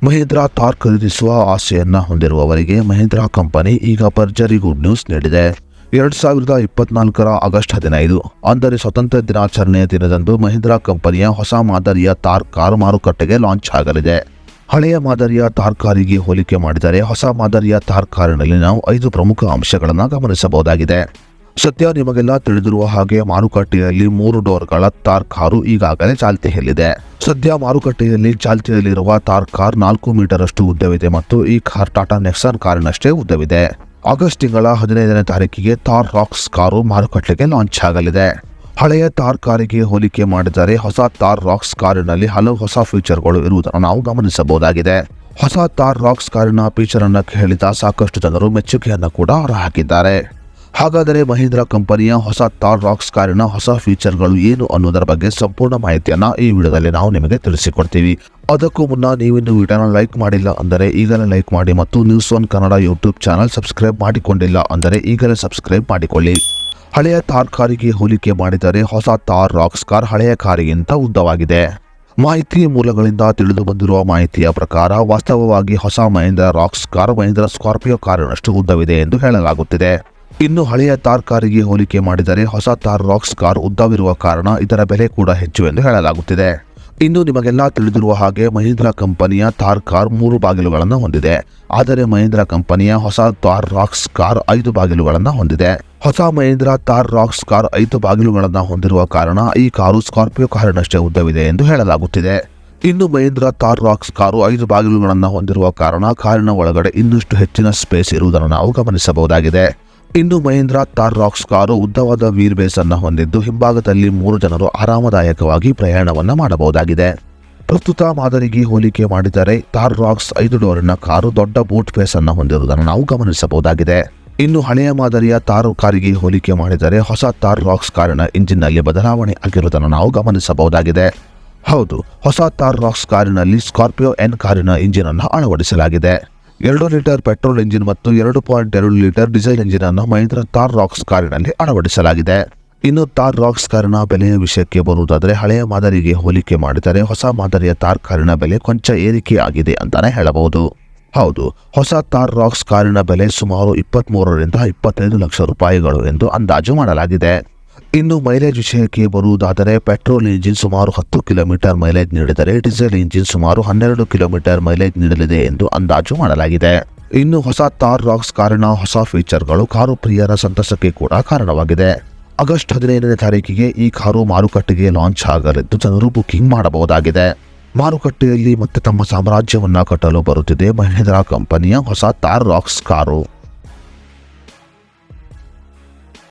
ಮಹೀಂದ್ರಾ ಥಾರ್ ಖರೀದಿಸುವ ಆಸೆಯನ್ನ ಹೊಂದಿರುವವರಿಗೆ ಮಹೀಂದ್ರಾ ಕಂಪನಿ ಈಗ ಭರ್ಜರಿ ಗುಡ್ ನ್ಯೂಸ್ ನೀಡಿದೆ. 2024 ಆಗಸ್ಟ್ 15 ಅಂದರೆ ಸ್ವತಂತ್ರ ದಿನಾಚರಣೆಯ ದಿನದಂದು ಮಹೀಂದ್ರಾ ಕಂಪನಿಯ ಹೊಸ ಮಾದರಿಯ ಥಾರ್ ಕಾರು ಮಾರುಕಟ್ಟೆಗೆ ಲಾಂಚ್ ಆಗಲಿದೆ. ಹಳೆಯ ಮಾದರಿಯ ಥಾರ್ ಕಾರಿಗೆ ಹೋಲಿಕೆ ಮಾಡಿದರೆ ಹೊಸ ಮಾದರಿಯ ಥಾರ್ ಕಾರಿನಲ್ಲಿ ನಾವು 5 ಪ್ರಮುಖ ಅಂಶಗಳನ್ನು ಗಮನಿಸಬಹುದಾಗಿದೆ. ಸದ್ಯ ನಿಮಗೆಲ್ಲ ತಿಳಿದಿರುವ ಹಾಗೆ ಮಾರುಕಟ್ಟೆಯಲ್ಲಿ 3 ಡೋರ್ಗಳ ಥಾರ್ ಕಾರು ಈಗಾಗಲೇ ಚಾಲ್ತಿಯಲ್ಲಿದೆ. ಸದ್ಯ ಮಾರುಕಟ್ಟೆಯಲ್ಲಿ ಚಾಲ್ತಿಯಲ್ಲಿರುವ ಥಾರ್ ಕಾರ್ 4 ಮೀಟರ್ ಅಷ್ಟು ಉದ್ದವಿದೆ ಮತ್ತು ಈ ಕಾರ್ ಟಾಟಾ ನೆಕ್ಸಾನ್ ಕಾರಿನಷ್ಟೇ ಉದ್ದವಿದೆ. ಆಗಸ್ಟ್ ತಿಂಗಳ 15ನೇ ತಾರೀಕಿಗೆ ಥಾರ್ ರಾಕ್ಸ್ ಕಾರು ಮಾರುಕಟ್ಟೆಗೆ ಲಾಂಚ್ ಆಗಲಿದೆ. ಹಳೆಯ ಥಾರ್ ಕಾರಿಗೆ ಹೋಲಿಕೆ ಮಾಡಿದರೆ ಹೊಸ ಥಾರ್ ರಾಕ್ಸ್ ಕಾರಿನಲ್ಲಿ ಹಲವು ಹೊಸ ಫೀಚರ್ಗಳು ಇರುವುದನ್ನು ನಾವು ಗಮನಿಸಬಹುದಾಗಿದೆ. ಹೊಸ ಥಾರ್ ರಾಕ್ಸ್ ಕಾರಿನ ಫೀಚರ್ ಅನ್ನು ಕೇಳಿದ ಸಾಕಷ್ಟು ಜನರು ಮೆಚ್ಚುಗೆಯನ್ನು ಕೂಡ ಹೊರಹಾಕಿದ್ದಾರೆ. ಹಾಗಾದರೆ ಮಹೀಂದ್ರಾ ಕಂಪನಿಯ ಹೊಸ ಥಾರ್ ರಾಕ್ಸ್ ಕಾರಿನ ಹೊಸ ಫೀಚರ್ಗಳು ಏನು ಅನ್ನೋದರ ಬಗ್ಗೆ ಸಂಪೂರ್ಣ ಮಾಹಿತಿಯನ್ನು ಈ ವಿಡಿಯೋದಲ್ಲಿ ನಾವು ನಿಮಗೆ ತಿಳಿಸಿಕೊಡ್ತೀವಿ. ಅದಕ್ಕೂ ಮುನ್ನ ನೀವಿನ್ನು ವಿಡಿಯೋನ ಲೈಕ್ ಮಾಡಿಲ್ಲ ಅಂದರೆ ಈಗಲೇ ಲೈಕ್ ಮಾಡಿ ಮತ್ತು ನ್ಯೂಸ್1 ಕನ್ನಡ ಯೂಟ್ಯೂಬ್ ಚಾನಲ್ ಸಬ್ಸ್ಕ್ರೈಬ್ ಮಾಡಿಕೊಂಡಿಲ್ಲ ಅಂದರೆ ಈಗಲೇ ಸಬ್ಸ್ಕ್ರೈಬ್ ಮಾಡಿಕೊಳ್ಳಿ. ಹಳೆಯ ಥಾರ್ ಕಾರಿಗೆ ಹೋಲಿಕೆ ಮಾಡಿದರೆ ಹೊಸ ಥಾರ್ ರಾಕ್ಸ್ ಕಾರ್ ಹಳೆಯ ಕಾರಿಗಿಂತ ಉದ್ದವಾಗಿದೆ. ಮಾಹಿತಿ ಮೂಲಗಳಿಂದ ತಿಳಿದು ಬಂದಿರುವ ಮಾಹಿತಿಯ ಪ್ರಕಾರ ವಾಸ್ತವವಾಗಿ ಹೊಸ Mahindra Roxx car Mahindra Scorpio ಕಾರಿನಷ್ಟು ಉದ್ದವಿದೆ ಎಂದು ಹೇಳಲಾಗುತ್ತಿದೆ. ಇನ್ನು ಹಳೆಯ ಥಾರ್ ಕಾರಿಗೆ ಹೋಲಿಕೆ ಮಾಡಿದರೆ ಹೊಸ ಥಾರ್ ರಾಕ್ಸ್ ಕಾರ್ ಉದ್ದವಿರುವ ಕಾರಣ ಇದರ ಬೆಲೆ ಕೂಡ ಹೆಚ್ಚು ಎಂದು ಹೇಳಲಾಗುತ್ತಿದೆ. ಇನ್ನು ನಿಮಗೆಲ್ಲ ತಿಳಿದಿರುವ ಹಾಗೆ ಮಹೀಂದ್ರಾ ಕಂಪನಿಯ ಥಾರ್ ಕಾರ್ 3 ಬಾಗಿಲುಗಳನ್ನು ಹೊಂದಿದೆ. ಆದರೆ ಮಹೀಂದ್ರಾ ಕಂಪನಿಯ ಹೊಸ ಥಾರ್ ರಾಕ್ಸ್ ಕಾರ್ 5 ಬಾಗಿಲುಗಳನ್ನು ಹೊಂದಿದೆ. ಹೊಸ ಮಹೀಂದ್ರಾ ಥಾರ್ ರಾಕ್ಸ್ ಕಾರ್ 5 ಬಾಗಿಲುಗಳನ್ನು ಹೊಂದಿರುವ ಕಾರಣ ಈ ಕಾರು ಸ್ಕಾರ್ಪಿಯೋ ಕಾರಿನಷ್ಟೇ ಉದ್ದವಿದೆ ಎಂದು ಹೇಳಲಾಗುತ್ತಿದೆ. ಇನ್ನು ಮಹೀಂದ್ರಾ ಥಾರ್ ರಾಕ್ಸ್ ಕಾರು 5 ಬಾಗಿಲುಗಳನ್ನು ಹೊಂದಿರುವ ಕಾರಣ ಕಾರಿನ ಒಳಗಡೆ ಇನ್ನಷ್ಟು ಹೆಚ್ಚಿನ ಸ್ಪೇಸ್ ಇರುವುದನ್ನು ನಾವು ಗಮನಿಸಬಹುದಾಗಿದೆ. ಇನ್ನು ಮಹೀಂದ್ರಾ ಥಾರ್ ರಾಕ್ಸ್ ಕಾರು ಉದ್ದವಾದ ವೀಲ್ ಬೇಸ್ ಅನ್ನು ಹೊಂದಿದ್ದು ಹಿಂಭಾಗದಲ್ಲಿ 3 ಜನರು ಆರಾಮದಾಯಕವಾಗಿ ಪ್ರಯಾಣವನ್ನು ಮಾಡಬಹುದಾಗಿದೆ. ಪ್ರಸ್ತುತ ಮಾದರಿಗೆ ಹೋಲಿಕೆ ಮಾಡಿದರೆ ಥಾರ್ ರಾಕ್ಸ್ 5 ಡೋರಿನ ಕಾರು ದೊಡ್ಡ ಬೂಟ್ ಬೇಸ್ ಅನ್ನು ಹೊಂದಿರುವುದನ್ನು ನಾವು ಗಮನಿಸಬಹುದಾಗಿದೆ. ಇನ್ನು ಹಳೆಯ ಮಾದರಿಯ ಥಾರ್ ಕಾರಿಗೆ ಹೋಲಿಕೆ ಮಾಡಿದರೆ ಹೊಸ ಥಾರ್ ರಾಕ್ಸ್ ಕಾರಿನ ಇಂಜಿನ್ನಲ್ಲಿ ಬದಲಾವಣೆ ಆಗಿರುವುದನ್ನು ನಾವು ಗಮನಿಸಬಹುದಾಗಿದೆ. ಹೌದು, ಹೊಸ ಥಾರ್ ರಾಕ್ಸ್ ಕಾರಿನಲ್ಲಿ ಸ್ಕಾರ್ಪಿಯೋ ಎನ್ ಕಾರಿನ ಇಂಜಿನ್ ಅನ್ನು ಅಳವಡಿಸಲಾಗಿದೆ. 2 ಲೀಟರ್ ಪೆಟ್ರೋಲ್ ಇಂಜಿನ್ ಮತ್ತು 2.2 ಲೀಟರ್ ಡೀಸೆಲ್ ಇಂಜಿನ್ ಅನ್ನು ಮಹೀಂದ್ರಾ ಥಾರ್ ರಾಕ್ಸ್ ಕಾರಿನಲ್ಲಿ ಅಳವಡಿಸಲಾಗಿದೆ. ಇನ್ನು ಥಾರ್ ರಾಕ್ಸ್ ಕಾರಿನ ಬೆಲೆಯ ವಿಷಯಕ್ಕೆ ಬರುವುದಾದರೆ ಹಳೆಯ ಮಾದರಿಗೆ ಹೋಲಿಕೆ ಮಾಡಿದರೆ ಹೊಸ ಮಾದರಿಯ ಥಾರ್ ಕಾರಿನ ಬೆಲೆ ಕೊಂಚ ಏರಿಕೆ ಆಗಿದೆ ಅಂತಾನೆ ಹೇಳಬಹುದು. ಹೌದು, ಹೊಸ ಥಾರ್ ರಾಕ್ಸ್ ಕಾರಿನ ಬೆಲೆ ಸುಮಾರು 23 ರಿಂದ 25 ಲಕ್ಷ ರೂಪಾಯಿಗಳು ಎಂದು ಅಂದಾಜು ಮಾಡಲಾಗಿದೆ. ಇನ್ನು ಮೈಲೇಜ್ ವಿಷಯಕ್ಕೆ ಬರುವುದಾದರೆ ಪೆಟ್ರೋಲ್ ಇಂಜಿನ್ ಸುಮಾರು 10 ಕಿಲೋಮೀಟರ್ ಮೈಲೇಜ್ ನೀಡಿದರೆ ಡೀಸೆಲ್ ಇಂಜಿನ್ ಸುಮಾರು 12 ಕಿಲೋಮೀಟರ್ ಮೈಲೇಜ್ ನೀಡಲಿದೆ ಎಂದು ಅಂದಾಜು ಮಾಡಲಾಗಿದೆ. ಇನ್ನು ಹೊಸ ಥಾರ್ ರಾಕ್ಸ್ ಕಾರಿನ ಹೊಸ ಫೀಚರ್ಗಳು ಕಾರು ಪ್ರಿಯರ ಸಂತಸಕ್ಕೆ ಕೂಡ ಕಾರಣವಾಗಿದೆ. ಆಗಸ್ಟ್ 15ನೇ ತಾರೀಕಿಗೆ ಈ ಕಾರು ಮಾರುಕಟ್ಟೆಗೆ ಲಾಂಚ್ ಆಗಲಿದ್ದು ಜನರು ಬುಕಿಂಗ್ ಮಾಡಬಹುದಾಗಿದೆ. ಮಾರುಕಟ್ಟೆಯಲ್ಲಿ ಮತ್ತೆ ತಮ್ಮ ಸಾಮ್ರಾಜ್ಯವನ್ನ ಕಟ್ಟಲು ಬರುತ್ತಿದೆ ಮಹೀಂದ್ರಾ ಕಂಪನಿಯ ಹೊಸ ಥಾರ್ ರಾಕ್ಸ್ ಕಾರು.